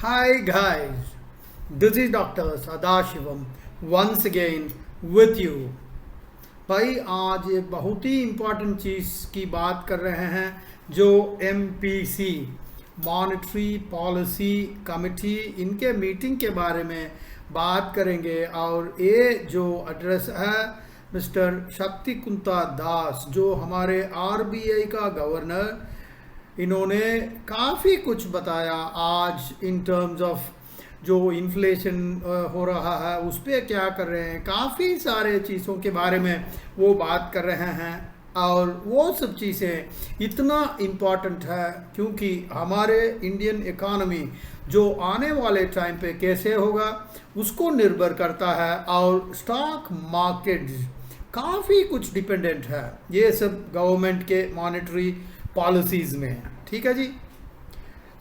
Hi guys, this is Dr. Sadashivam once again with you. भाई आज एक बहुत ही इम्पोर्टेंट चीज़ की बात कर रहे हैं जो MPC मॉनेटरी पॉलिसी कमेटी इनके मीटिंग के बारे में बात करेंगे। और ये जो एड्रेस है मिस्टर शक्तिकांता दास जो हमारे RBI का गवर्नर, इन्होंने काफ़ी कुछ बताया आज इन टर्म्स ऑफ जो इन्फ्लेशन हो रहा है उस पर क्या कर रहे हैं, काफ़ी सारे चीज़ों के बारे में वो बात कर रहे हैं। और वो सब चीज़ें इतना इम्पॉर्टेंट है क्योंकि हमारे इंडियन इकोनॉमी जो आने वाले टाइम पे कैसे होगा उसको निर्भर करता है। और स्टॉक मार्केट काफ़ी कुछ डिपेंडेंट है ये सब गवर्नमेंट के मॉनेटरी पॉलिसीज़ में, ठीक है जी।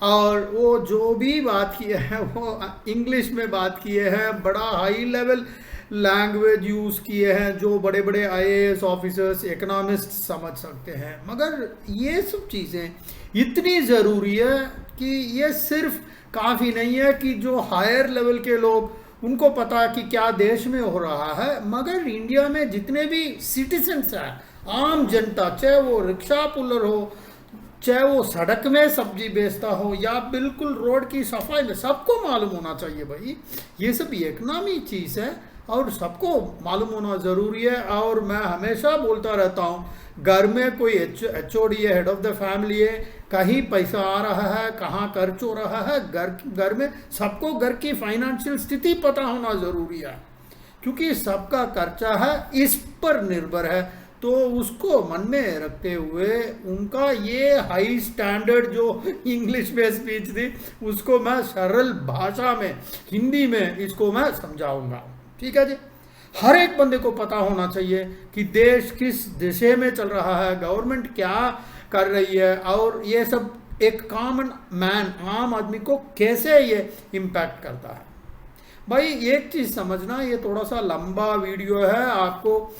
और वो जो भी बात किए हैं वो इंग्लिश में बात किए हैं, बड़ा हाई लेवल लैंग्वेज यूज़ किए हैं जो बड़े बड़े IAS ऑफिसर्स इकोनॉमिस्ट समझ सकते हैं। मगर ये सब चीज़ें इतनी ज़रूरी है कि ये सिर्फ काफ़ी नहीं है कि जो हायर लेवल के लोग उनको पता कि क्या देश में हो रहा है, मगर इंडिया में जितने भी सिटीजन्स हैं, आम जनता, चाहे वो रिक्शा पुलर हो, चाहे वो सड़क में सब्जी बेचता हो या बिल्कुल रोड की सफाई में, सबको मालूम होना चाहिए भाई ये सब इकोनॉमी चीज़ है और सबको मालूम होना ज़रूरी है। और मैं हमेशा बोलता रहता हूँ, घर में कोई HOD है, हेड ऑफ द फैमिली है, कहीं पैसा आ रहा है, कहाँ खर्च हो रहा है, घर में सबको घर की फाइनेंशियल स्थिति पता होना ज़रूरी है क्योंकि सबका खर्चा है इस पर निर्भर है। तो उसको मन में रखते हुए उनका ये हाई स्टैंडर्ड जो इंग्लिश में स्पीच थी उसको मैं सरल भाषा में हिंदी में इसको मैं समझाऊंगा, ठीक है जी। हर एक बंदे को पता होना चाहिए कि देश किस दिशा में चल रहा है, गवर्नमेंट क्या कर रही है और ये सब एक कॉमन मैन, आम आदमी को कैसे ये इम्पैक्ट करता है। भाई एक चीज़ समझना, ये थोड़ा सा लंबा वीडियो है, आपको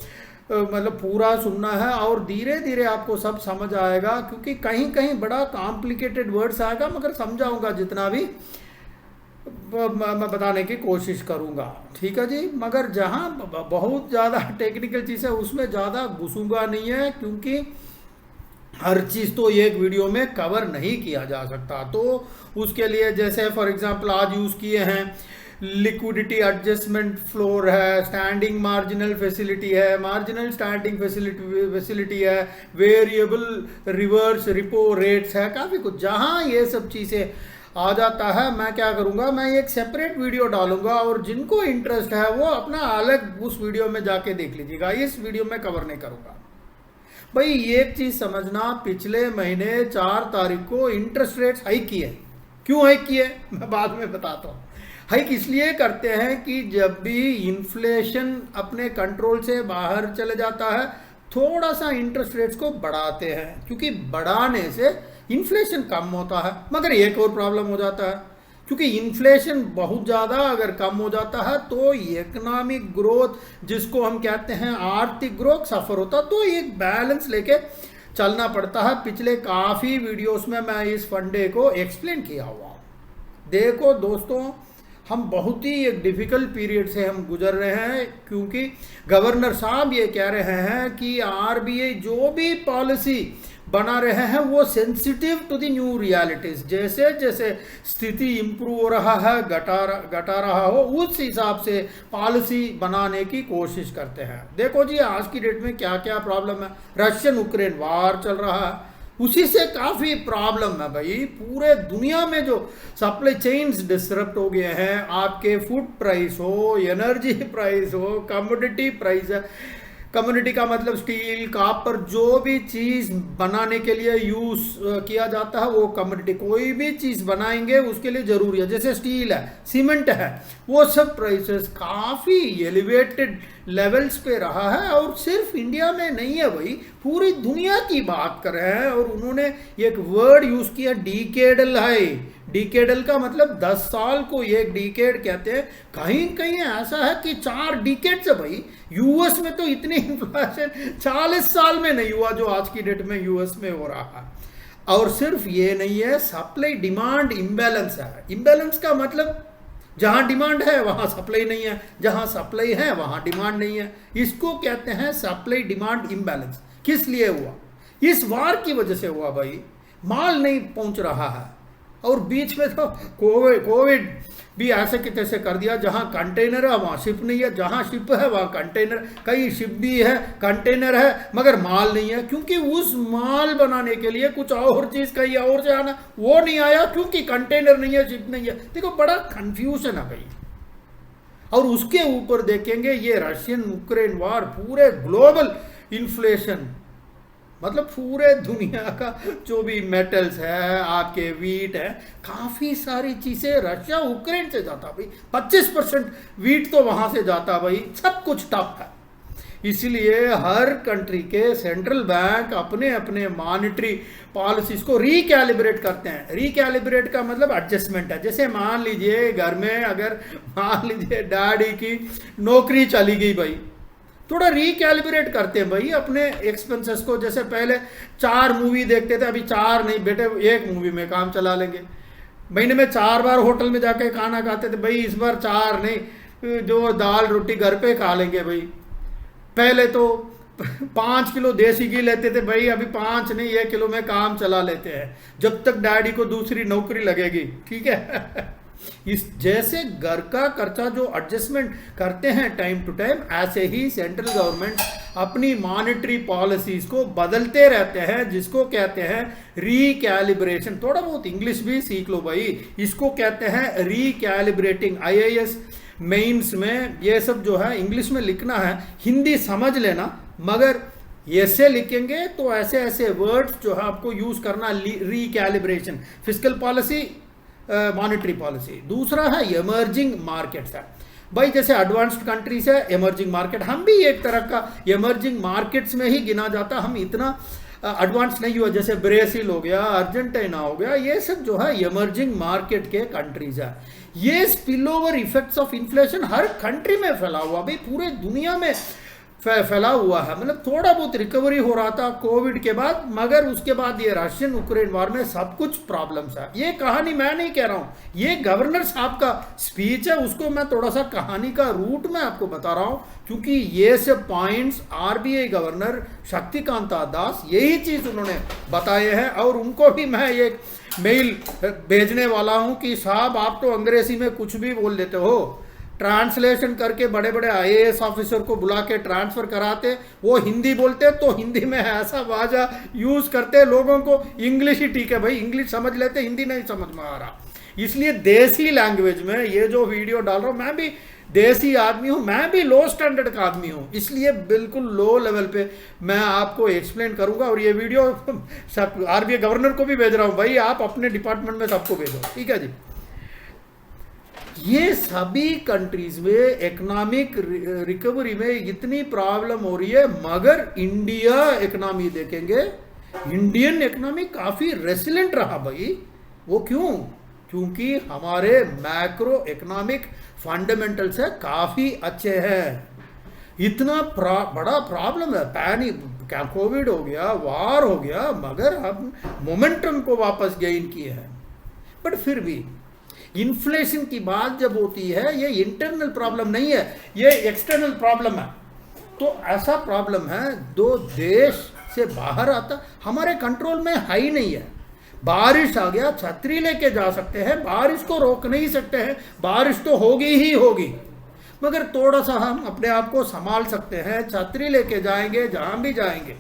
मतलब पूरा सुनना है और धीरे धीरे आपको सब समझ आएगा क्योंकि कहीं कहीं बड़ा कॉम्प्लिकेटेड वर्ड्स आएगा, मगर समझाऊंगा जितना भी मैं बताने की कोशिश करूंगा, ठीक है जी। मगर जहां बहुत ज़्यादा टेक्निकल चीज़ है उसमें ज़्यादा घुसूंगा नहीं है क्योंकि हर चीज़ तो एक वीडियो में कवर नहीं किया जा सकता। तो उसके लिए जैसे फॉर एग्जांपल आज यूज़ किए हैं लिक्विडिटी एडजस्टमेंट फ्लोर है, स्टैंडिंग मार्जिनल फैसिलिटी है, मार्जिनल स्टैंडिंग फैसिलिटी है, वेरिएबल रिवर्स रिपो रेट्स है, काफ़ी कुछ। जहाँ ये सब चीज़ें आ जाता है मैं क्या करूँगा, मैं एक सेपरेट वीडियो डालूंगा और जिनको इंटरेस्ट है वो अपना अलग उस वीडियो में जाके देख लीजिएगा, इस वीडियो में कवर नहीं करूँगा। भाई एक चीज़ समझना, पिछले महीने 4 तारीख को इंटरेस्ट रेट्स हाइक किए। क्यों हाइक किए मैं बाद में बताता हूँ। हाइक इसलिए करते हैं कि जब भी इन्फ्लेशन अपने कंट्रोल से बाहर चले जाता है थोड़ा सा इंटरेस्ट रेट्स को बढ़ाते हैं क्योंकि बढ़ाने से इन्फ्लेशन कम होता है। मगर एक और प्रॉब्लम हो जाता है क्योंकि इन्फ्लेशन बहुत ज़्यादा अगर कम हो जाता है तो इकोनॉमिक ग्रोथ जिसको हम कहते हैं आर्थिक ग्रोथ सफ़र होता, तो एक बैलेंस लेके चलना पड़ता है। पिछले काफ़ी वीडियोस में मैं इस फंडे को एक्सप्लेन किया हुआ। देखो दोस्तों, हम बहुत ही एक डिफ़िकल्ट पीरियड से हम गुजर रहे हैं क्योंकि गवर्नर साहब ये कह रहे हैं कि RBI जो भी पॉलिसी बना रहे हैं वो sensitive to the new realities, जैसे जैसे स्थिति इम्प्रूव हो रहा है, घटा रहा हो, उस हिसाब से पॉलिसी बनाने की कोशिश करते हैं। देखो जी आज की डेट में क्या क्या प्रॉब्लम है, रशियन यूक्रेन वार चल रहा है, उसी से काफ़ी प्रॉब्लम है भाई। पूरे दुनिया में जो सप्लाई चेन्स डिसरप्ट हो गए हैं, आपके फूड प्राइस हो, एनर्जी प्राइस हो, कमोडिटी प्राइस है, कम्युनिटी का मतलब स्टील, कॉपर, जो भी चीज़ बनाने के लिए यूज़ किया जाता है वो कम्युनिटी, कोई भी चीज़ बनाएंगे उसके लिए ज़रूरी है, जैसे स्टील है, सीमेंट है, वो सब प्राइसेस काफ़ी एलिवेटेड लेवल्स पे रहा है। और सिर्फ इंडिया में नहीं है भाई, पूरी दुनिया की बात कर रहे हैं। और उन्होंने एक वर्ड यूज़ किया डिकेडल हाई। डिकेडल का मतलब 10 साल को एक डिकेड कहते हैं, कहीं कहीं ऐसा है कि 4 डिकेड से भाई। यूएस में तो इतनी इन्फ्लेशन 40 साल में नहीं हुआ जो आज की डेट में यूएस में हो रहा है। और सिर्फ ये नहीं है, सप्लाई डिमांड इम्बैलेंस है। इम्बैलेंस का मतलब जहां डिमांड है वहां सप्लाई नहीं है, जहां सप्लाई है वहां डिमांड नहीं है। इसको कहते हैं सप्लाई डिमांड इम्बैलेंस। किस लिए हुआ? इस वार की वजह से हुआ भाई। माल नहीं पहुंच रहा है, और बीच में तो कोविड भी ऐसे कि तैसे कर दिया, जहां कंटेनर है वहां शिप नहीं है, जहां शिप है वहां कंटेनर, कहीं शिप भी है कंटेनर है मगर माल नहीं है, क्योंकि उस माल बनाने के लिए कुछ और चीज कहीं और से आना, वो नहीं आया क्योंकि कंटेनर नहीं है, शिप नहीं है। देखो बड़ा कंफ्यूजन है भाई। और उसके ऊपर देखेंगे ये रशियन यूक्रेन वार, पूरे ग्लोबल इन्फ्लेशन, मतलब पूरे दुनिया का जो भी मेटल्स है, आपके वीट है, काफ़ी सारी चीज़ें रशिया यूक्रेन से जाता भाई। 25% वीट तो वहाँ से जाता भाई। सब कुछ टफ है। इसलिए हर कंट्री के सेंट्रल बैंक अपने अपने मॉनेटरी पॉलिसीज को रिकैलिब्रेट करते हैं। रिकैलिब्रेट का मतलब एडजस्टमेंट है। जैसे मान लीजिए घर में अगर मान लीजिए डैडी की नौकरी चली गई भाई, थोड़ा रिकैलिब्रेट करते हैं भाई अपने एक्सपेंसेस को। जैसे पहले 4 मूवी देखते थे, अभी 4 नहीं बेटे, 1 मूवी में काम चला लेंगे। महीने में 4 बार होटल में जाके खाना खाते थे भाई, इस बार 4 नहीं, जो दाल रोटी घर पे खा लेंगे भाई। पहले तो 5 किलो देसी घी लेते थे भाई, अभी 5 नहीं 1 किलो में काम चला लेते हैं, जब तक डैडी को दूसरी नौकरी लगेगी। ठीक है। इस जैसे घर का खर्चा जो एडजस्टमेंट करते हैं टाइम टू टाइम, ऐसे ही सेंट्रल गवर्नमेंट अपनी मॉनेटरी पॉलिसीज को बदलते रहते हैं, जिसको कहते हैं रिकैलिब्रेशन। थोड़ा बहुत इंग्लिश भी सीख लो भाई। इसको कहते हैं रिकैलिब्रेटिंग। IAS मेंस में ये सब जो है इंग्लिश में लिखना है, हिंदी समझ लेना, मगर ऐसे लिखेंगे तो ऐसे ऐसे वर्ड्स जो है आपको यूज करना। Recalibration, fiscal policy, monetary policy. दूसरा है इमर्जिंग मार्केट्स है भाई। जैसे एडवांस्ड कंट्रीज है, इमर्जिंग मार्केट, हम भी एक तरह का इमर्जिंग मार्केट्स में ही गिना जाता। हम इतना एडवांस नहीं हुआ। जैसे ब्राजील हो गया, अर्जेंटीना हो गया, ये सब जो है इमर्जिंग मार्केट के कंट्रीज है। ये spill over effects of inflation her country में फैला हुआ भाई, पूरे दुनिया में फैला हुआ है। मतलब थोड़ा बहुत रिकवरी हो रहा था कोविड के बाद, मगर उसके बाद ये रशियन यूक्रेन वार में सब कुछ प्रॉब्लम्स है। ये कहानी मैं नहीं कह रहा हूँ, ये गवर्नर साहब का स्पीच है, उसको मैं थोड़ा सा कहानी का रूट में आपको बता रहा हूँ, क्योंकि ये सब पॉइंट्स RBI गवर्नर शक्तिकांता दास यही चीज उन्होंने बताए हैं। और उनको भी मैं एक मेल भेजने वाला हूँ कि साहब आप तो अंग्रेजी में कुछ भी बोल देते हो, ट्रांसलेशन करके बड़े बड़े IAS ऑफिसर को बुला के ट्रांसफर कराते, वो हिंदी बोलते तो हिंदी में ऐसा वाजा यूज करते, लोगों को इंग्लिश ही ठीक है भाई, इंग्लिश समझ लेते, हिंदी नहीं समझ में आ रहा। इसलिए देसी लैंग्वेज में ये जो वीडियो डाल रहा हूँ, मैं भी देसी आदमी हूँ, मैं भी लो स्टैंडर्ड का आदमी हूँ, इसलिए बिल्कुल लो लेवल पे मैं आपको एक्सप्लेन करूंगा। और ये वीडियो सब RBI गवर्नर को भी भेज रहा हूँ भाई, आप अपने डिपार्टमेंट में सबको भेजो, ठीक है जी। ये सभी कंट्रीज में इकोनॉमिक रिकवरी में इतनी प्रॉब्लम हो रही है, मगर इंडिया इकोनॉमी देखेंगे, इंडियन इकोनॉमी काफी रेसिलेंट रहा भाई। वो क्यों? क्योंकि हमारे मैक्रो इकोनॉमिक फंडामेंटल्स है काफी अच्छे हैं। इतना बड़ा प्रॉब्लम है, पैनिक, क्या कोविड हो गया, वार हो गया, मगर हम मोमेंटम को वापस गेन किए हैं। बट फिर भी इन्फ्लेशन की बात जब होती है, ये इंटरनल प्रॉब्लम नहीं है, ये एक्सटर्नल प्रॉब्लम है। तो ऐसा प्रॉब्लम है दो देश से बाहर आता, हमारे कंट्रोल में है ही नहीं है। बारिश आ गया, छतरी लेके जा सकते हैं, बारिश को रोक नहीं सकते हैं, बारिश तो होगी ही होगी, मगर थोड़ा सा हम अपने आप को संभाल सकते हैं, छतरी लेके जाएंगे जहां भी जाएंगे,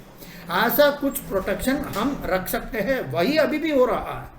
ऐसा कुछ प्रोटेक्शन हम रख सकते हैं। वही अभी भी हो रहा है।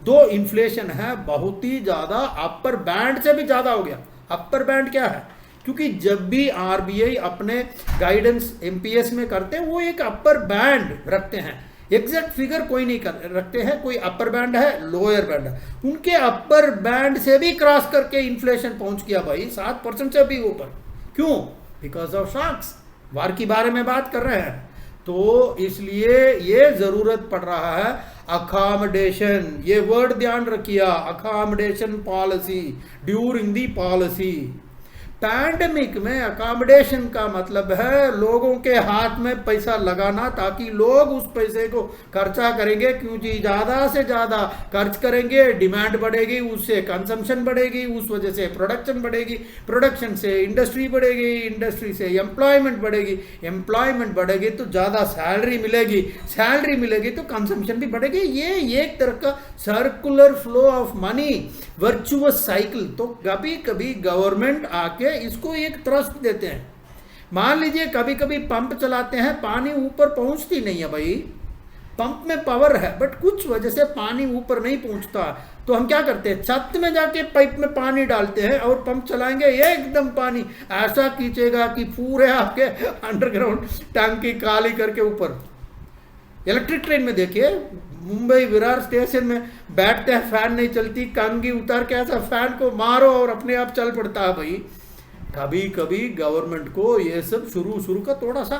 दो इन्फ्लेशन है बहुत ही ज्यादा, अपर बैंड से भी ज्यादा हो गया। अपर बैंड क्या है? क्योंकि जब भी RBI अपने गाइडेंस MPS में करते हैं, वो एक अपर बैंड रखते हैं, एग्जैक्ट फिगर कोई नहीं रखते हैं, कोई अपर बैंड है, लोअर बैंड है। उनके अपर बैंड से भी क्रॉस करके इन्फ्लेशन पहुंच गया भाई 7% से भी ऊपर। क्यों? Because of shocks. वार के बारे में बात कर रहे हैं, तो इसलिए ये जरूरत पड़ रहा है अकोमोडेशन। ये वर्ड ध्यान रखिए, accommodation policy during the policy. Pandemic में अकोमोडेशन का मतलब है लोगों के हाथ में पैसा लगाना, ताकि लोग उस पैसे को खर्चा करेंगे, क्योंकि ज़्यादा से ज़्यादा खर्च करेंगे, डिमांड बढ़ेगी, उससे कंजम्पशन बढ़ेगी, उस वजह से प्रोडक्शन बढ़ेगी, प्रोडक्शन से इंडस्ट्री बढ़ेगी, इंडस्ट्री से एम्प्लॉयमेंट बढ़ेगी, एम्प्लॉयमेंट बढ़ेगी तो ज़्यादा सैलरी मिलेगी, सैलरी मिलेगी तो कंजम्पशन भी बढ़ेगी। ये एक तरह का circular flow of money, virtuous cycle. तो कभी कभी गवर्नमेंट आके इसको एक ट्रस्ट देते हैं। मान लीजिए कभी कभी पंप चलाते हैं, पानी ऊपर पहुंचती नहीं है भाई, पंप में पावर है बट कुछ वजह से पानी ऊपर नहीं पहुंचता, तो हम क्या करते हैं, छत में जाके पाइप में पानी डालते हैं और पंप चलाएंगे, एकदम पानी ऐसा खींचेगा कि पूरे आपके अंडरग्राउंड टंकी खाली करके ऊपर। इलेक्ट्रिक ट्रेन में देखिए, मुंबई विरार स्टेशन में बैठते हैं, फैन नहीं चलती, कंघी उतार के ऐसा फैन को मारो और अपने आप चल पड़ता है भाई। कभी कभी गवर्नमेंट को ये सब शुरू का थोड़ा सा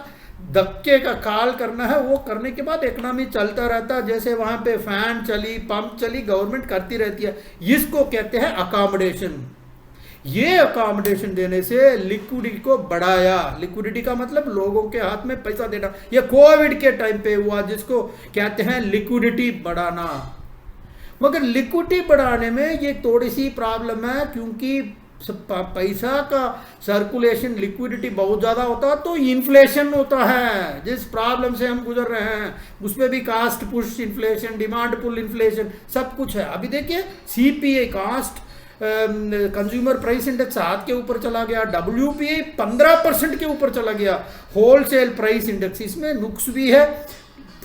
धक्के का काल करना है, वो करने के बाद इकोनॉमी चलता रहता है। जैसे वहां पे फैन चली, पंप चली, गवर्नमेंट करती रहती है। इसको कहते हैं अकोमोडेशन। ये अकोमोडेशन देने से लिक्विडिटी को बढ़ाया। लिक्विडिटी का मतलब लोगों के हाथ में पैसा देना। ये कोविड के टाइम पे हुआ, जिसको कहते हैं लिक्विडिटी बढ़ाना। मगर लिक्विडिटी बढ़ाने में ये थोड़ी सी प्रॉब्लम है, क्योंकि पैसा का सर्कुलेशन, लिक्विडिटी बहुत ज़्यादा होता है तो इन्फ्लेशन होता है। जिस प्रॉब्लम से हम गुजर रहे हैं उसमें भी cost push inflation, demand pull inflation, सब कुछ है। अभी देखिए CPI cost consumer price index 7 के ऊपर चला गया, WPI 15% के ऊपर चला गया, होलसेल प्राइस इंडेक्स। इसमें नुक्स भी है,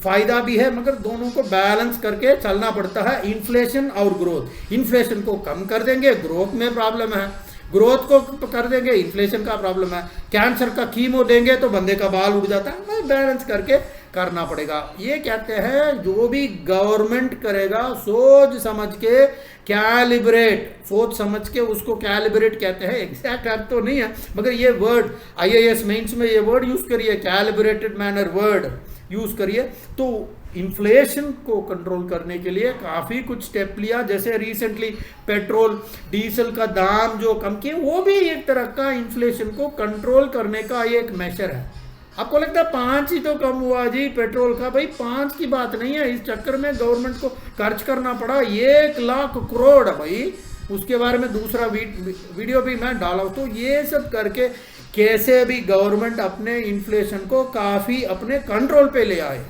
फायदा भी है, मगर दोनों को बैलेंस करके चलना पड़ता है। इन्फ्लेशन और ग्रोथ, इन्फ्लेशन को कम कर देंगे, ग्रोथ में प्रॉब्लम है, ग्रोथ को कर देंगे, इन्फ्लेशन का प्रॉब्लम है। कैंसर का कीमो देंगे तो बंदे का बाल उड़ जाता है, बैलेंस करके करना पड़ेगा। ये कहते हैं जो भी गवर्नमेंट करेगा सोच समझ के, कैलिब्रेट, सोच समझ के उसको कैलिब्रेट कहते हैं। एग्जैक्ट अर्थ तो नहीं है, मगर ये वर्ड IAS मेंस में ये वर्ड यूज करिए, कैलिब्रेटेड मैनर वर्ड यूज करिए। तो इन्फ्लेशन को कंट्रोल करने के लिए काफ़ी कुछ स्टेप लिया। जैसे रिसेंटली पेट्रोल डीजल का दाम जो कम किए, वो भी एक तरह का इन्फ्लेशन को कंट्रोल करने का एक मेजर है। आपको लगता है 5 ही तो कम हुआ जी पेट्रोल का, भाई 5 की बात नहीं है। इस चक्कर में गवर्नमेंट को खर्च करना पड़ा 1 लाख करोड़ भाई। उसके बारे में दूसरा वीडियो भी मैं डाला हूँ। तो ये सब करके कैसे भी गवर्नमेंट अपने इन्फ्लेशन को काफ़ी अपने कंट्रोल पे ले आए।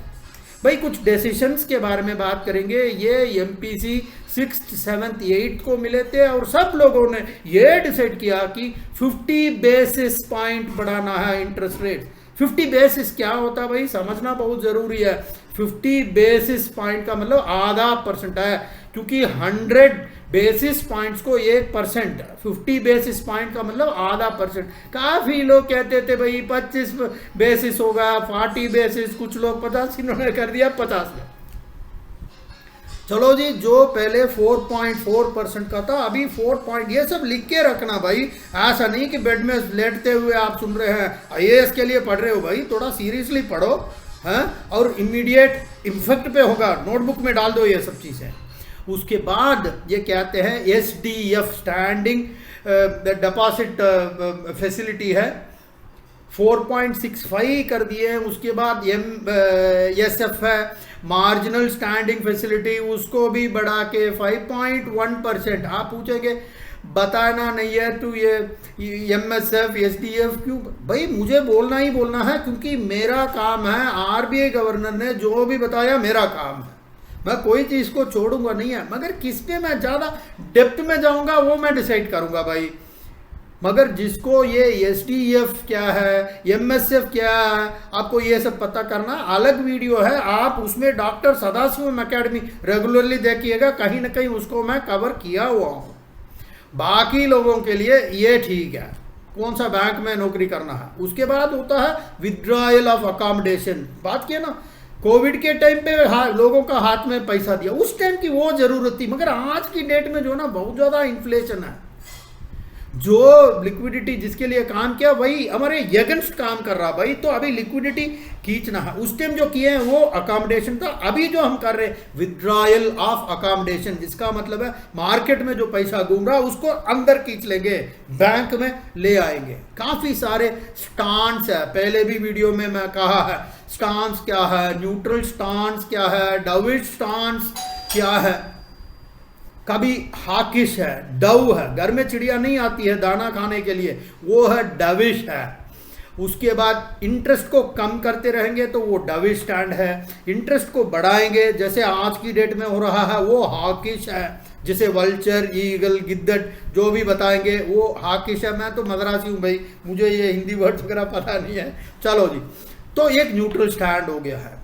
भाई कुछ डिसीशंस के बारे में बात करेंगे। ये MPC 6th, 7th, 8th को मिले थे और सब लोगों ने ये डिसाइड किया कि 50 बेसिस पॉइंट बढ़ाना है इंटरेस्ट रेट। 50 बेसिस क्या होता है भाई, समझना बहुत ज़रूरी है। 50 बेसिस पॉइंट का मतलब आधा परसेंट है, क्योंकि 100 बेसिस पॉइंट्स को 1%, 50 बेसिस पॉइंट का मतलब आधा परसेंट। काफ़ी लोग कहते थे भाई 25 बेसिस होगा, 40 बेसिस, कुछ लोग 50, इन्होंने कर दिया 50 में। चलो जी, जो पहले 4.4% का था, अभी 4 ये सब लिख के रखना भाई। ऐसा नहीं कि बेड में लेटते हुए आप सुन रहे हैं, IAS के लिए पढ़ रहे हो भाई, थोड़ा सीरियसली पढ़ो हैं, और इमीडिएट इम्फेक्ट पे होगा, नोटबुक में डाल दो ये सब चीज़ें। उसके बाद ये कहते हैं SDF, स्टैंडिंग डिपॉजिट फैसिलिटी है, 4.65 कर दिए। उसके बाद SF है, मार्जिनल स्टैंडिंग फैसिलिटी, उसको भी बढ़ा के 5.1%। आप पूछेंगे बताना नहीं है तो ये MSF, SDF क्यों? भाई मुझे बोलना ही बोलना है, क्योंकि मेरा काम है। RBI गवर्नर ने जो भी बताया मेरा काम है, मैं कोई चीज़ को छोड़ूंगा नहीं है। मगर किस पे मैं ज़्यादा डेप्थ में जाऊंगा वो मैं डिसाइड करूंगा भाई। मगर जिसको ये SDF क्या है, MSF क्या है, आपको ये सब पता करना, अलग वीडियो है, आप उसमें डॉक्टर सदाशिवम एकेडमी रेगुलरली देखिएगा, कहीं ना कहीं उसको मैं कवर किया हुआ हूँ। बाकी लोगों के लिए ये ठीक है, कौन सा बैंक में नौकरी करना है। उसके बाद होता है विड्रॉयल ऑफ अकोमोडेशन। बात किया ना, कोविड के टाइम पे लोगों का हाथ में पैसा दिया, उस टाइम की वो जरूरत थी। मगर आज की डेट में जो ना बहुत ज़्यादा इन्फ्लेशन है, जो लिक्विडिटी जिसके लिए काम किया वही हमारे अगेंस्ट काम कर रहा भाई। तो अभी लिक्विडिटी खींचना है, उस टाइम जो किए हैं वो अकोमोडेशन था। अभी जो हम कर रहे हैं विड्रॉयल ऑफ अकोमोडेशन, जिसका मतलब है मार्केट में जो पैसा घूम रहा है उसको अंदर खींच लेंगे, बैंक में ले आएंगे। काफी सारे स्टांस है, पहले भी वीडियो में मैं कहा है स्टांस क्या है, न्यूट्रल स्टांस क्या है, डविश स्टांस क्या है, कभी हाकिश है, डव है, घर में चिड़िया नहीं आती है दाना खाने के लिए, वो है डविश है। उसके बाद इंटरेस्ट को कम करते रहेंगे तो वो डविश स्टैंड है, इंटरेस्ट को बढ़ाएंगे जैसे आज की डेट में हो रहा है वो हाकिश है, जैसे वल्चर, ईगल, गिद्दड़ जो भी बताएंगे वो हाकिश है। मैं तो मद्रासी हूँ भाई, मुझे ये हिंदी वर्ड वगैरह पता नहीं है। चलो जी, तो एक न्यूट्रल स्टैंड हो गया है।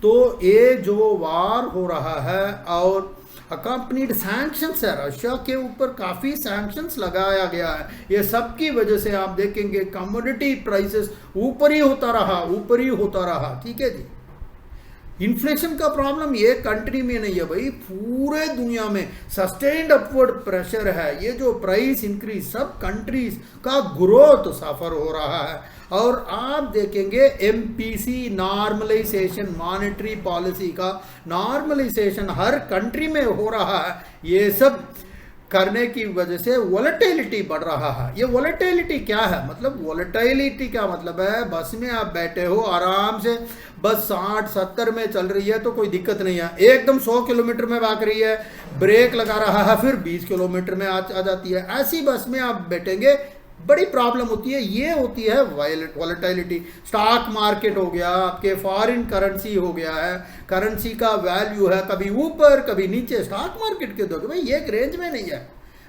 तो ये जो वार हो रहा है और अकम्पनीड सैंक्शंस है, रशिया के ऊपर काफ़ी सैंक्शंस लगाया गया है, ये सब की वजह से आप देखेंगे कमोडिटी प्राइसेस ऊपर ही होता रहा, ऊपर ही होता रहा। ठीक है जी, इन्फ्लेशन का प्रॉब्लम ये कंट्री में नहीं है भाई, पूरे दुनिया में सस्टेन्ड अपवर्ड प्रेशर है। ये जो प्राइस इंक्रीज सब कंट्रीज का ग्रोथ सफर हो रहा है। और आप देखेंगे एमपीसी नॉर्मलाइजेशन, मॉनेटरी पॉलिसी का नॉर्मलाइजेशन हर कंट्री में हो रहा है। ये सब करने की वजह से वोलेटिलिटी बढ़ रहा है। ये वोलेटिलिटी क्या है, मतलब वोलेटिलिटी का मतलब है बस में आप बैठे हो आराम से, बस 60-70 में चल रही है तो कोई दिक्कत नहीं है, एकदम 100 किलोमीटर में भाग रही है, ब्रेक लगा रहा है फिर 20 किलोमीटर में आ जाती है, ऐसी बस में आप बैठेंगे बड़ी प्रॉब्लम होती है। ये होती है वॉलेटिलिटी। स्टॉक मार्केट हो गया, आपके फॉरेन करेंसी हो गया है, करेंसी का वैल्यू है कभी ऊपर कभी नीचे। स्टॉक मार्केट के दो भाई एक रेंज में नहीं है।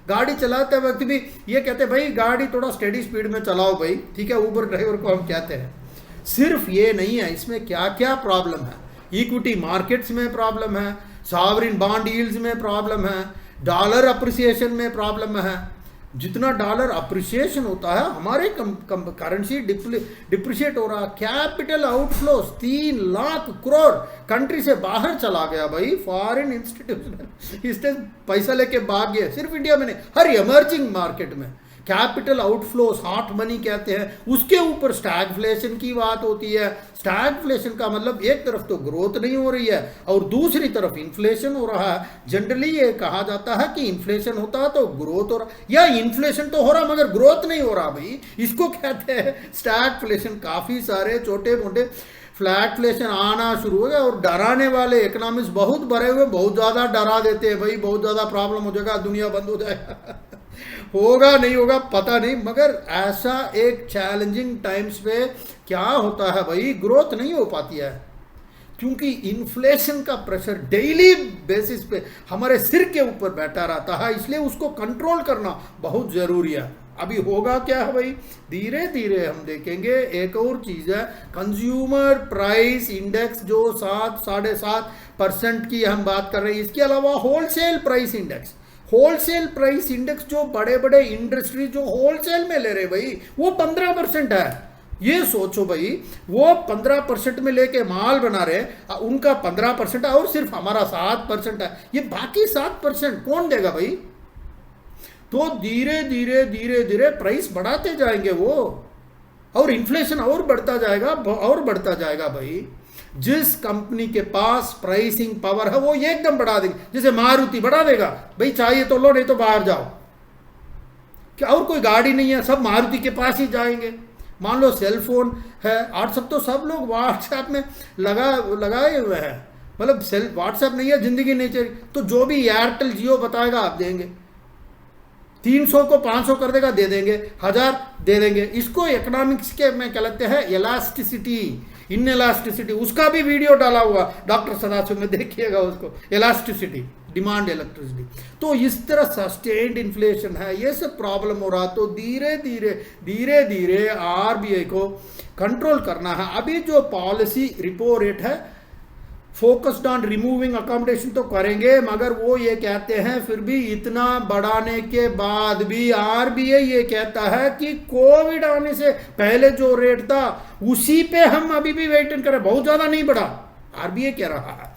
गाड़ी चलाते वक्त भी ये कहते हैं भाई गाड़ी थोड़ा स्टेडी स्पीड में चलाओ भाई, ठीक है, ऊबर ड्राइवर को हम कहते हैं। सिर्फ ये नहीं है, इसमें क्या क्या प्रॉब्लम है, इक्विटी मार्केट्स में प्रॉब्लम है, सॉवरिन बॉन्ड यील्ड्स में प्रॉब्लम है, डॉलर अप्रिसिएशन में प्रॉब्लम है। जितना डॉलर अप्रिसिएशन होता है हमारे करेंसी डिप्रिशिएट हो रहा। Capital outflows 3 lakh crore country से बाहर चला गया भाई, फॉरेन इंस्टीट्यूशन इससे पैसा लेके भाग गए। सिर्फ इंडिया में नहीं, हर इमर्जिंग मार्केट में कैपिटल आउटफ्लोस, हॉट मनी कहते हैं, उसके ऊपर स्टैगफ्लेशन की बात होती है। स्टैगफ्लेशन का मतलब एक तरफ तो ग्रोथ नहीं हो रही है और दूसरी तरफ इन्फ्लेशन हो रहा है। जनरली ये कहा जाता है कि इन्फ्लेशन होता है तो ग्रोथ हो रहा, या इन्फ्लेशन तो हो रहा मगर ग्रोथ नहीं हो रहा भाई, इसको कहते हैं स्टैगफ्लेशन। काफी सारे छोटे मोटे फ्लैगफ्लेशन आना शुरू हो गया और डराने वाले इकोनॉमिस्ट बहुत भरे हुए, बहुत ज्यादा डरा देते हैं भाई, बहुत ज्यादा प्रॉब्लम हो जाएगा, दुनिया बंद हो जाएगा होगा नहीं होगा पता नहीं, मगर ऐसा एक चैलेंजिंग टाइम्स पे क्या होता है भाई, ग्रोथ नहीं हो पाती है क्योंकि इन्फ्लेशन का प्रेशर डेली बेसिस पे हमारे सिर के ऊपर बैठा रहता है, इसलिए उसको कंट्रोल करना बहुत जरूरी है। अभी होगा क्या है भाई, धीरे धीरे हम देखेंगे। एक और चीज है कंज्यूमर प्राइस इंडेक्स जो 7-7.5% की हम बात कर रहे हैं, इसके अलावा wholesale price index, wholesale price index जो बड़े बड़े इंडस्ट्री जो होलसेल में ले रहे भाई वो 15% है। ये सोचो भाई, वो 15% में लेके माल बना रहे, उनका 15% है और सिर्फ हमारा 7% है, ये बाकी 7% कौन देगा भाई। तो धीरे धीरे धीरे धीरे प्राइस बढ़ाते जाएंगे वो, और इन्फ्लेशन और बढ़ता जाएगा और बढ़ता जाएगा भाई। जिस कंपनी के पास प्राइसिंग पावर है वो एकदम बढ़ा देगी, जैसे मारुति बढ़ा देगा भाई, चाहिए तो लो नहीं तो बाहर जाओ, क्या और कोई गाड़ी नहीं है, सब मारुति के पास ही जाएंगे। मान लो सेल फोन है, आज सब तो सब लोग व्हाट्सएप में लगाए हुए हैं, मतलब सेल व्हाट्सएप नहीं है जिंदगी नहीं चाहिए, तो जो भी एयरटेल जियो बताएगा आप देंगे, 300 को 500 कर देगा दे देंगे, 1000 दे देंगे। इसको इकोनॉमिक्स के में कहते हैं इलास्टिसिटी, इनइलास्टिसिटी। उसका भी वीडियो डाला हुआ डॉक्टर सदाशिव में, देखिएगा उसको, इलास्टिसिटी, डिमांड इलेक्ट्रिसिटी। तो इस तरह सस्टेन्ड इन्फ्लेशन है, ये सब प्रॉब्लम हो रहा। तो धीरे धीरे धीरे आरबीआई को कंट्रोल करना है। अभी जो पॉलिसी रिपो रेट है फोकस्ड ऑन रिमूविंग अकोमोडेशन तो करेंगे, मगर वो ये कहते हैं फिर भी इतना बढ़ाने के बाद भी आरबीआई ये कहता है कि कोविड आने से पहले जो रेट था उसी पे हम अभी भी वेट करें, बहुत ज्यादा नहीं बढ़ा, आरबीआई कह रहा है।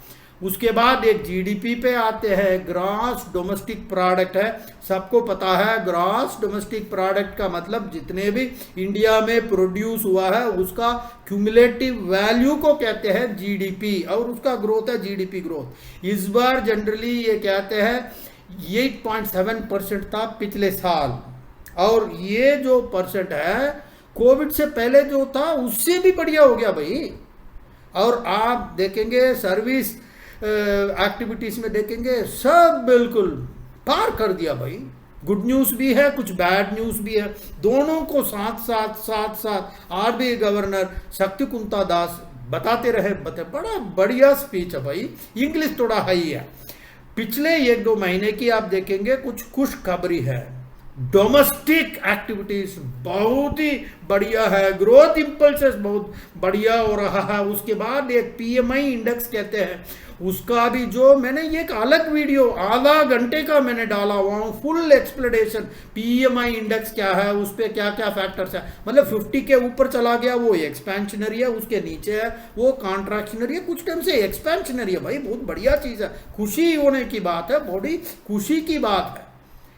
उसके बाद एक जीडीपी पे आते हैं, ग्रॉस डोमेस्टिक प्रोडक्ट है, सबको पता है ग्रॉस डोमेस्टिक प्रोडक्ट का मतलब जितने भी इंडिया में प्रोड्यूस हुआ है उसका क्यूमुलेटिव वैल्यू को कहते हैं जीडीपी, और उसका ग्रोथ है जीडीपी ग्रोथ। इस बार जनरली ये कहते हैं 8.7% था पिछले साल, और ये जो परसेंट है कोविड से पहले जो था उससे भी बढ़िया हो गया भाई। और आप देखेंगे सर्विस एक्टिविटीज में देखेंगे सब बिल्कुल पार कर दिया भाई। गुड न्यूज़ भी है, कुछ बैड न्यूज़ भी है, दोनों को साथ आरबीआई गवर्नर शक्तिकांता दास बताते रहे, बड़ा बढ़िया स्पीच है भाई। इंग्लिश थोड़ा हाई है। पिछले 1-2 महीने की आप देखेंगे कुछ खुशखबरी है, डोमेस्टिक एक्टिविटीज बहुत ही बढ़िया है, ग्रोथ इंपल्सेस बहुत बढ़िया हो रहा है। उसके बाद एक पीएमआई इंडेक्स कहते हैं, उसका भी जो मैंने एक अलग वीडियो आधा घंटे का मैंने डाला हुआ हूँ, फुल एक्सप्लेनेशन पीएमआई इंडेक्स क्या है, उस पर क्या क्या फैक्टर्स है। मतलब 50 के ऊपर चला गया वो एक्सपेंशनरी है, उसके नीचे है वो कॉन्ट्रैक्शनरी है, कुछ टाइम से एक्सपेंशनरी है भाई, बहुत बढ़िया चीज़ है, खुशी होने की बात है, बड़ी खुशी की बात है,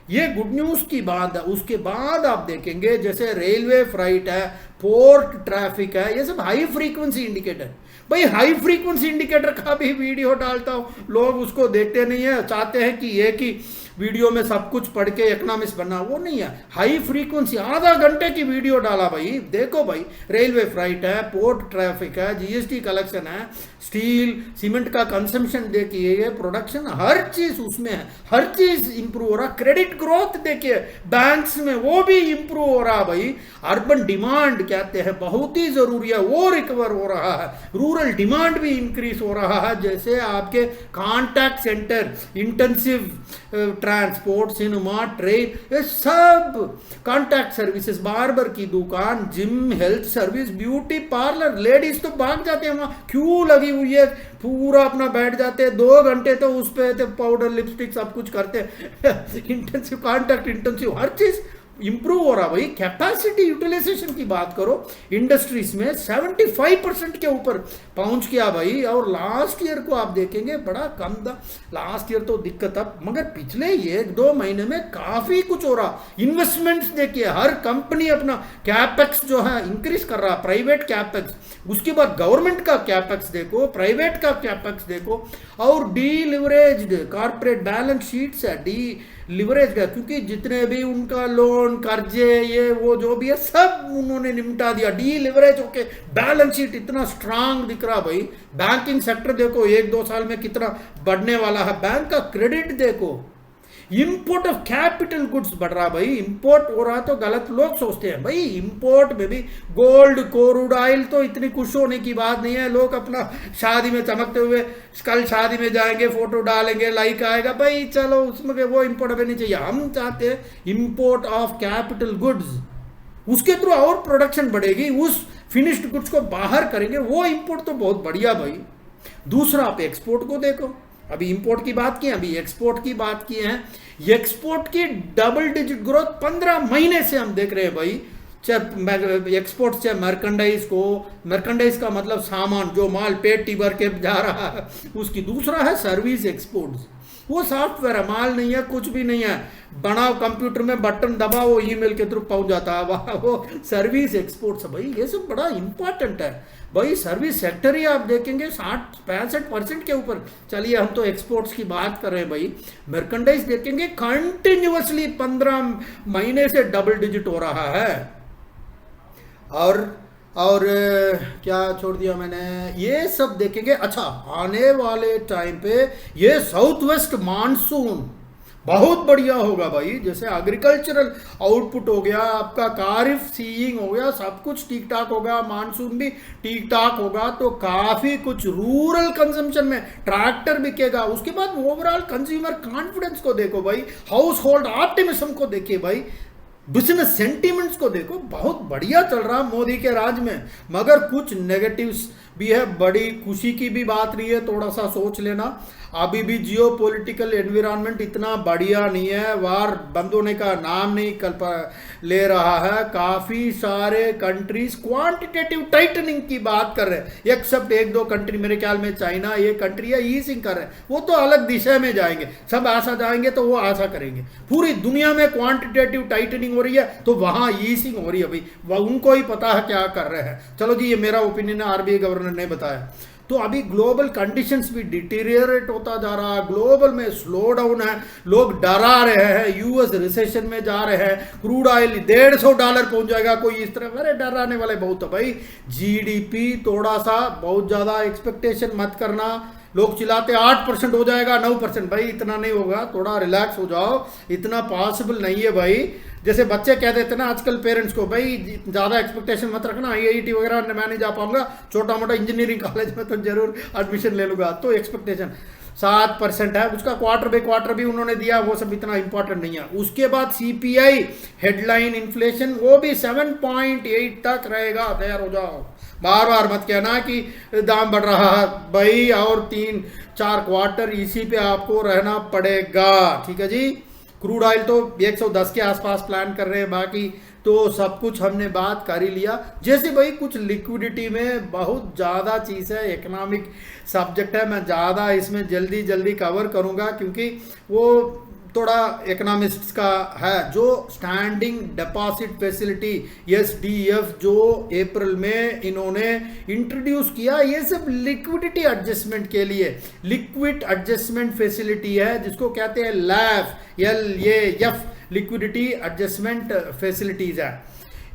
ये गुड न्यूज की बात है। उसके बाद आप देखेंगे जैसे रेलवे फ्राइट है, पोर्ट ट्रैफिक है, ये सब हाई फ्रीक्वेंसी इंडिकेटर। भाई हाई फ्रीक्वेंसी इंडिकेटर का भी वीडियो डालता हूं, लोग उसको देखते नहीं है, चाहते हैं कि एक ही वीडियो में सब कुछ पढ़ के इकोनॉमिक्स बनना, वो नहीं है। हाई फ्रीक्वेंसी आधा घंटे की वीडियो डाला भाई, देखो भाई, रेलवे फ्राइट है, पोर्ट ट्रैफिक है, जीएसटी कलेक्शन है, स्टील सीमेंट का कंजम्पशन देखिए, प्रोडक्शन, हर चीज उसमें है, हर चीज इंप्रूव हो रहा। क्रेडिट ग्रोथ देखिए बैंक्स में, वो भी इंप्रूव हो रहा भाई। अर्बन डिमांड कहते हैं बहुत ही जरूरी है, वो रिकवर हो रहा है। रूरल डिमांड भी इंक्रीज हो रहा है, जैसे आपके contact centre, intensive transport, cinema, train, ये सब कॉन्टैक्ट सर्विसेज, बार्बर की दुकान, gym, health service, beauty parlour, ladies तो भाग जाते हैं वहां, क्यों लगी हुई है, पूरा अपना बैठ जाते हैं 2 घंटे, तो उस पे पाउडर लिपस्टिक सब कुछ करते हैं। इंटेंसिव कॉन्टैक्ट, इंटेंसिव हर चीज इंप्रूव हो रहा भाई। कैपेसिटी यूटिलाइजेशन की बात करो, इंडस्ट्रीज में 75% के ऊपर पहुंच गया भाई। और लास्ट ईयर को आप देखेंगे बड़ा कम था, लास्ट ईयर तो दिक्कत अब, मगर पिछले 1-2 महीने में काफी कुछ हो रहा। इन्वेस्टमेंट्स देखिए, हर कंपनी अपना कैपेक्स जो है इंक्रीज कर रहा, प्राइवेट कैपेक्स, उसके बाद गवर्नमेंट का कैपेक्स देखो, प्राइवेट का कैपेक्स देखो, और D leveraged corporate balance sheets है, डी लिवरेज है, क्योंकि जितने भी उनका लोन, कर्जे, ये वो जो भी है सब उन्होंने निपटा दिया, डी लिवरेज होके बैलेंस शीट इतना स्ट्रांग दिख रहा भाई। बैंकिंग सेक्टर देखो 1-2 साल में कितना बढ़ने वाला है, बैंक का क्रेडिट देखो, इंपोर्ट ऑफ कैपिटल गुड्स बढ़ रहा भाई। इंपोर्ट हो रहा तो गलत लोग सोचते हैं भाई, इंपोर्ट में भी गोल्ड, क्रूड ऑयल तो इतनी खुश होने की बात नहीं है। लोग अपना शादी में चमकते हुए, कल शादी में जाएंगे, फोटो डालेंगे, लाइक आएगा भाई, चलो उसमें वो इंपोर्ट हमें नहीं चाहिए। हम चाहते हैं इंपोर्ट ऑफ कैपिटल गुड्स, उसके थ्रू और प्रोडक्शन बढ़ेगी, उस फिनिश्ड गुड्स को बाहर करेंगे, वो इंपोर्ट तो बहुत बढ़िया भाई। दूसरा आप एक्सपोर्ट को देखो, अभी इंपोर्ट की बात की, अभी एक्सपोर्ट की बात की है। एक्सपोर्ट की डबल डिजिट ग्रोथ 15 महीने से हम देख रहे हैं भाई। चाहे एक्सपोर्ट से मर्केंडाइज का मतलब सामान, जो माल पेट टिबर के जा रहा है उसकी। दूसरा है सर्विस एक्सपोर्ट्स, वो सॉफ्टवेयर है, माल नहीं है, कुछ भी नहीं है, बनाओ कंप्यूटर में, बटन दबाओ, वो ईमेल के थ्रू पहुंच जाता है, वो सर्विस एक्सपोर्ट्स है भाई। ये सब बड़ा इंपॉर्टेंट है भाई। सर्विस सेक्टर ही आप देखेंगे 60-65% के ऊपर। चलिए हम तो एक्सपोर्ट्स की बात कर रहे हैं भाई। मर्केंडाइज देखेंगे कंटिन्यूअसली 15 महीने से डबल डिजिट हो रहा है। और क्या छोड़ दिया मैंने, ये सब देखेंगे। अच्छा, आने वाले टाइम पे ये साउथ वेस्ट मानसून बहुत बढ़िया होगा भाई। जैसे एग्रीकल्चरल आउटपुट हो गया आपका, खारिफ सीइंग हो गया, सब कुछ ठीक ठाक होगा, मानसून भी ठीक ठाक होगा, तो काफी कुछ रूरल कंजम्पशन में ट्रैक्टर बिकेगा। उसके बाद ओवरऑल कंज्यूमर कॉन्फिडेंस को देखो भाई, हाउस होल्ड ऑप्टिमिज्म को देखिए भाई, बिजनेस सेंटिमेंट्स को देखो, बहुत बढ़िया चल रहा मोदी के राज में। मगर कुछ नेगेटिव्स भी है, बड़ी खुशी की भी बात नहीं है, थोड़ा सा सोच लेना। अभी भी जियो पॉलिटिकल एनवायरनमेंट इतना बढ़िया नहीं है, वार बंद होने का नाम नहीं ले रहा है। काफ़ी सारे कंट्रीज क्वांटिटेटिव टाइटनिंग की बात कर रहे हैं, एक्सेप्ट एक दो कंट्री, मेरे ख्याल में चाइना, ये कंट्री है ईजिंग कर रहे हैं, वो तो अलग दिशा में जाएंगे। सब ऐसा जाएंगे तो वो ऐसा करेंगे। पूरी दुनिया में क्वांटिटेटिव टाइटनिंग हो रही है तो वहां ईजिंग हो रही है भाई, उनको ही पता है क्या कर रहे हैं। चलो जी, ये मेरा ओपिनियन है, आरबीआई गवर्नर ने बताया। तो अभी ग्लोबल कंडीशंस भी डिटीरियरेट होता जा रहा है, ग्लोबल में स्लो डाउन है, लोग डरा रहे हैं, यूएस रिसेशन में जा रहे हैं, क्रूड ऑयल $150 पहुंच जाएगा, कोई इस तरह, अरे डराने वाले बहुत है भाई। जीडीपी थोड़ा सा, बहुत ज्यादा एक्सपेक्टेशन मत करना। लोग चिल्लाते 8% हो जाएगा, 9%, भाई इतना नहीं होगा, थोड़ा रिलैक्स हो जाओ, इतना पॉसिबल नहीं है भाई। जैसे बच्चे कह देते ना आजकल पेरेंट्स को, भाई ज़्यादा एक्सपेक्टेशन मत रखना, आईआईटी वगैरह मैं नहीं जा पाऊंगा, छोटा मोटा इंजीनियरिंग कॉलेज में तो जरूर एडमिशन ले लूंगा। तो एक्सपेक्टेशन 7% है, उसका क्वार्टर बाई क्वार्टर भी उन्होंने दिया, वो सब इतना इंपॉर्टेंट नहीं है। उसके बाद सीपीआई हेडलाइन इन्फ्लेशन, वो भी 7.8 तक रहेगा, तैयार हो जाओ। बार बार मत कहना कि दाम बढ़ रहा है भाई, और 3-4 क्वार्टर इसी पे आपको रहना पड़ेगा, ठीक है जी। क्रूड ऑयल तो 110 के आसपास प्लान कर रहे हैं, बाकी तो सब कुछ हमने बात कर ही लिया। जैसे भाई कुछ लिक्विडिटी में बहुत ज़्यादा चीज़ है, इकोनॉमिक सब्जेक्ट है, मैं ज़्यादा इसमें जल्दी जल्दी कवर करूँगा क्योंकि वो थोड़ा इकोनॉमिस्ट्स का है। जो स्टैंडिंग डिपॉजिट फैसिलिटी एसडीएफ जो अप्रैल में इन्होंने इंट्रोड्यूस किया, ये सब लिक्विडिटी एडजस्टमेंट के लिए लिक्विड एडजस्टमेंट फैसिलिटी है, जिसको कहते हैं LAF लिक्विडिटी एडजस्टमेंट फैसिलिटीज है।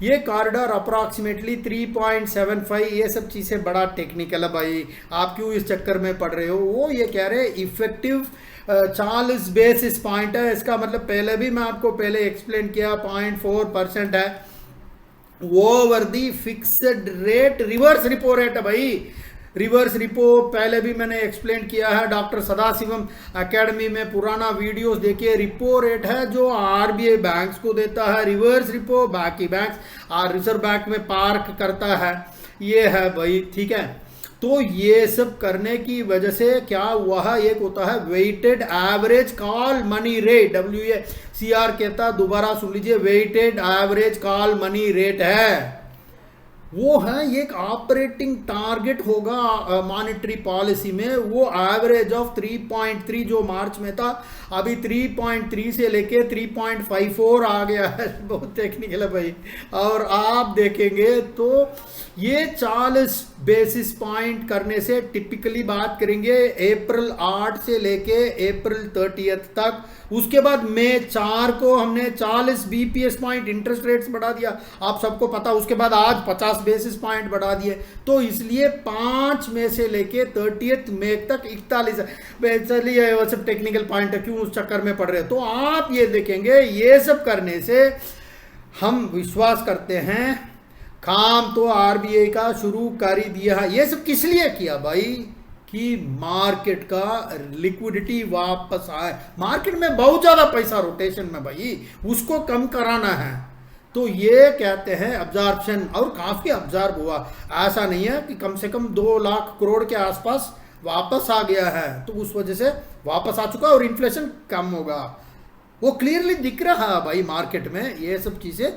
ये कॉरिडोर अप्रॉक्सीमेटली 3.75, ये सब चीज़ें बड़ा टेक्निकल है भाई, आप क्यों इस चक्कर में पड़ रहे हो। वो ये कह रहे हैं इफेक्टिव 40 बेसिस पॉइंट है, इसका मतलब पहले भी मैं आपको पहले एक्सप्लेन किया 0.4% है, over the fixed rate reverse repo rate है भाई। रिवर्स रिपो पहले भी मैंने एक्सप्लेन किया है, डॉक्टर सदाशिवम एकेडमी में पुराना वीडियोस देखिए। रिपो रेट है जो आरबीआई बैंक्स को देता है, रिवर्स रिपो बाकी बैंक्स और रिजर्व बैंक में पार्क करता है, ये है भाई, ठीक है। तो ये सब करने की वजह से क्या हुआ है, एक होता है weighted average call money rate, WACR कहता, दोबारा सुन लीजिए, weighted average call money rate है, वो है एक ऑपरेटिंग टारगेट होगा मॉनेटरी पॉलिसी में। वो एवरेज ऑफ 3.3 जो मार्च में था, अभी 3.3 से लेके 3.54 आ गया है, बहुत टेक्निकल है भाई। और आप देखेंगे तो ये 40 बेसिस पॉइंट करने से टिपिकली बात करेंगे अप्रैल 8 से लेके अप्रैल 30 तक। उसके बाद मई 4 को हमने 40 बीपीएस पॉइंट इंटरेस्ट रेट्स बढ़ा दिया, आप सबको पता। उसके बाद आज 50 बेसिस पॉइंट बढ़ा दिए, तो इसलिए 5 मई से लेके 30 मई तक 41। चलिए वो सब टेक्निकल पॉइंट है, क्यों उस चक्कर में पड़ रहे हैं। तो आप ये देखेंगे, ये सब करने से हम विश्वास करते हैं काम तो आरबीआई का शुरू कर ही दिया है। ये सब किस लिए किया भाई, कि मार्केट का लिक्विडिटी वापस आए। मार्केट में बहुत ज्यादा पैसा रोटेशन में भाई, उसको कम कराना है। तो ये कहते हैं अब्जॉर्प्शन, और काफी अब्जॉर्ब हुआ, ऐसा नहीं है कि कम से कम 2 लाख करोड़ के आसपास वापस आ गया है, तो उस वजह से वापस आ चुका और इन्फ्लेशन कम होगा, वो क्लियरली दिख रहा है भाई मार्केट में। ये सब चीजें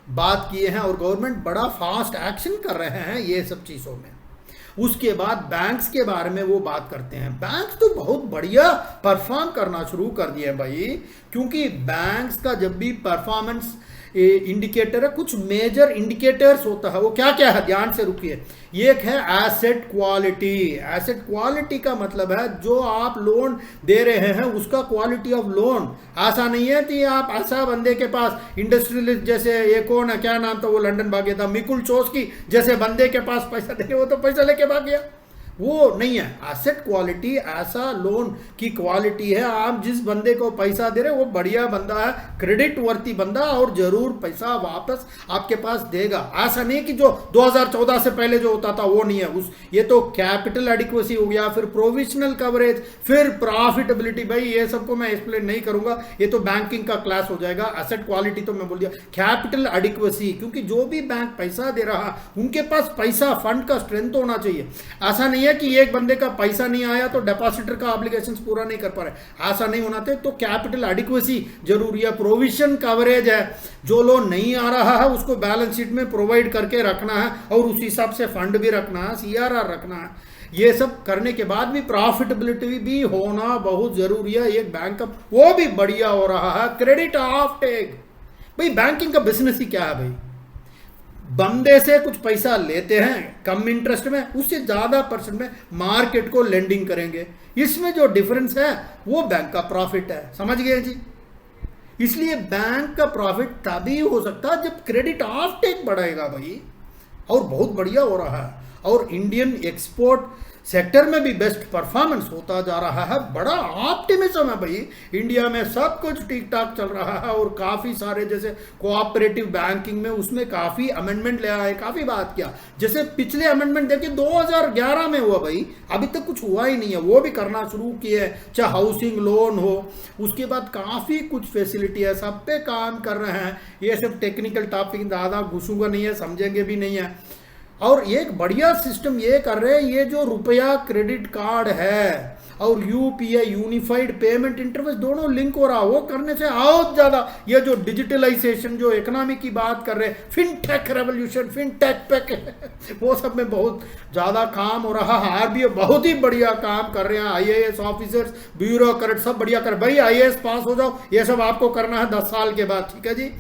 बात किए हैं और गवर्नमेंट बड़ा फास्ट एक्शन कर रहे हैं ये सब चीजों में। उसके बाद बैंक्स के बारे में वो बात करते हैं। बैंक्स तो बहुत बढ़िया परफॉर्म करना शुरू कर दिए हैं भाई, क्योंकि बैंक्स का जब भी परफॉर्मेंस इंडिकेटर है, कुछ मेजर इंडिकेटर्स होता है, वो क्या क्या है, ध्यान से रुकिए। एक है एसेट क्वालिटी। एसेट क्वालिटी का मतलब है जो आप लोन दे रहे हैं उसका क्वालिटी ऑफ लोन। ऐसा नहीं है कि आप ऐसा बंदे के पास इंडस्ट्रियलिस्ट, जैसे ये कौन है, क्या नाम था, वो लंदन भाग गया था, मिकुल चोस्की जैसे बंदे के पास पैसा देंगे, वो तो पैसा लेके भाग गया, वो नहीं है। एसेट क्वालिटी ऐसा लोन की क्वालिटी है, आप जिस बंदे को पैसा दे रहे हो वो बढ़िया बंदा है, क्रेडिट वर्ती बंदा, और जरूर पैसा वापस आपके पास देगा। ऐसा नहीं कि जो 2014 से पहले जो होता था वो नहीं है। उस ये तो कैपिटल एडिक्वेसी हो गया, फिर प्रोविजनल कवरेज, फिर प्रॉफिटेबिलिटी। भाई ये सबको मैं एक्सप्लेन नहीं करूंगा, ये तो बैंकिंग का क्लास हो जाएगा। एसेट क्वालिटी तो मैं बोल दिया, कैपिटल एडिक्वेसी, क्योंकि जो भी बैंक पैसा दे रहा उनके पास पैसा फंड का स्ट्रेंथ होना चाहिए। ऐसा नहीं है कि एक बंदे का पैसा नहीं आया तो डिपॉजिटर का ऑब्लिगेशंस पूरा नहीं कर पा रहे, ऐसा नहीं होना चाहिए। तो कैपिटल एडिक्वेसी जरूरी है। प्रोविजन कवरेज है, जो लोन नहीं आ रहा है उसको बैलेंस शीट में प्रोवाइड करके रखना है, और उस हिसाब से फंड भी रखना है, सीआरआर रखना है। ये सब करने के बाद भी प्रॉफिटेबिलिटी भी होना बहुत जरूरी है। एक बैंक का वो भी बढ़िया हो रहा है। क्रेडिट ऑफ टेक, भाई बैंकिंग का बिजनेस ही क्या है भाई, बंदे से कुछ पैसा लेते हैं कम इंटरेस्ट में, उससे ज्यादा परसेंट में मार्केट को लेंडिंग करेंगे। इसमें जो डिफरेंस है वो बैंक का प्रॉफिट है, समझ गए जी। इसलिए बैंक का प्रॉफिट तभी हो सकता है जब क्रेडिट ऑफ टेक बढ़ेगा भाई, और बहुत बढ़िया हो रहा है। और इंडियन एक्सपोर्ट सेक्टर में भी बेस्ट परफॉर्मेंस होता जा रहा है। बड़ा ऑप्टिमिज्म है भाई, इंडिया में सब कुछ ठीक ठाक चल रहा है। और काफ़ी सारे जैसे कोऑपरेटिव बैंकिंग में उसमें काफ़ी अमेंडमेंट ले आए, काफ़ी बात किया। जैसे पिछले अमेंडमेंट देखिए 2011 में हुआ भाई, अभी तक कुछ हुआ ही नहीं है, वो भी करना शुरू किए हैं। चाहे हाउसिंग लोन हो, उसके बाद काफ़ी कुछ फैसिलिटी है, सब पे काम कर रहे हैं। ये सब टेक्निकल टॉपिक ज़्यादा घुसूंगा नहीं है, समझेंगे भी नहीं है। और एक बढ़िया सिस्टम ये कर रहे हैं, ये जो रुपया क्रेडिट कार्ड है और यूपीआई यूनिफाइड पेमेंट इंटरफेस दोनों लिंक हो रहा, वो करने से और ज्यादा ये जो डिजिटलाइजेशन जो इकोनॉमी की बात कर रहे हैं, फिनटेक रेवोल्यूशन, फिनटेक पैक वो सब में बहुत ज्यादा काम हो रहा है। आरबीआई बहुत ही बढ़िया काम कर रहे हैं, आईएएस ऑफिसर्स, ब्यूरोक्रेट सब बढ़िया कर। भाई आईएएस पास हो जाओ, ये सब आपको करना है 10 साल के बाद, ठीक है जी।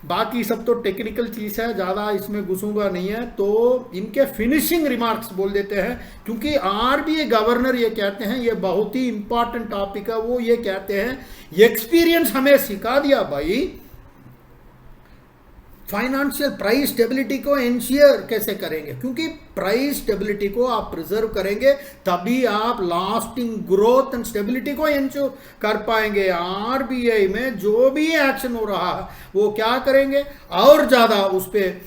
बाकी सब तो टेक्निकल चीज़ है, ज़्यादा इसमें घुसूंगा नहीं है। तो इनके फिनिशिंग रिमार्क्स बोल देते हैं, क्योंकि आरबीआई गवर्नर ये कहते हैं, ये बहुत ही इंपॉर्टेंट टॉपिक है। वो ये कहते हैं एक्सपीरियंस हमें सिखा दिया भाई, फाइनेंशियल प्राइस स्टेबिलिटी को इंश्योर कैसे करेंगे, क्योंकि प्राइस स्टेबिलिटी को आप प्रिजर्व करेंगे तभी आप लास्टिंग ग्रोथ एंड स्टेबिलिटी को इंश्योर कर पाएंगे। आरबीआई में जो भी एक्शन हो रहा है वो क्या करेंगे, और ज़्यादा उस पर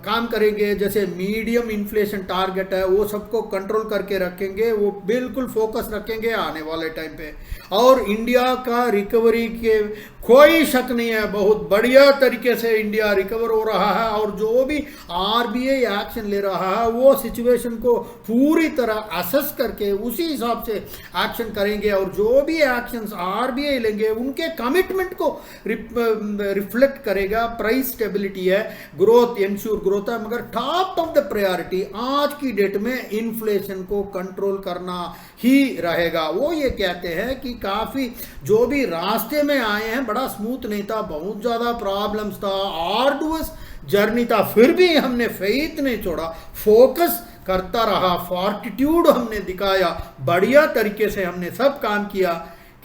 काम करेंगे। जैसे मीडियम इन्फ्लेशन टारगेट है वो सबको कंट्रोल करके रखेंगे, वो बिल्कुल फोकस रखेंगे आने वाले टाइम पे। और इंडिया का रिकवरी के कोई शक नहीं है, बहुत बढ़िया तरीके से इंडिया रिकवर हो रहा है। और जो भी आरबीआई एक्शन ले रहा है वो सिचुएशन को पूरी तरह असेस करके उसी हिसाब से एक्शन करेंगे, और जो भी एक्शंस आरबीआई लेंगे उनके कमिटमेंट को रिफ्लेक्ट करेगा। प्राइस स्टेबिलिटी है, ग्रोथ इंश्योर ग्रोथ है, मगर टॉप ऑफ द प्रायोरिटी आज की डेट में इन्फ्लेशन को कंट्रोल करना ही रहेगा। वो ये कहते हैं कि काफी जो भी रास्ते में आए हैं बड़ा स्मूथ नहीं था, बहुत ज्यादा प्रॉब्लम्स था, आर्डुअस जर्नी था, फिर भी हमने फेथ नहीं छोड़ा, फोकस करता रहा, फॉर्टिट्यूड हमने दिखाया, बढ़िया तरीके से हमने सब काम किया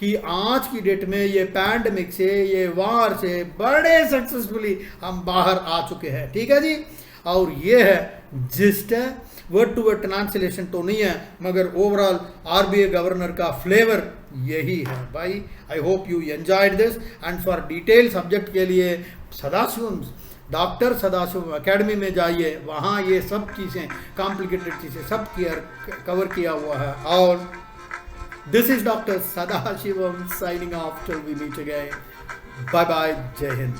कि आज की डेट में ये पैंडमिक से, ये वार से बड़े सक्सेसफुली हम बाहर आ चुके हैं, ठीक है जी। और ये है जिस्ट है, वर्ड टू वर्ड ट्रांसलेशन तो नहीं है, मगर ओवरऑल आरबीआई गवर्नर का फ्लेवर यही है भाई। I hope you enjoyed this, and for detail subject के लिए सदाशिवम डॉक्टर सदाशिवम एकेडमी में जाइए, वहाँ ये सब चीज़ें कॉम्प्लिकेटेड चीज़ें सब कवर किया हुआ है। और this is doctor Sadasivam signing off, till we meet again, bye bye, जय हिंद।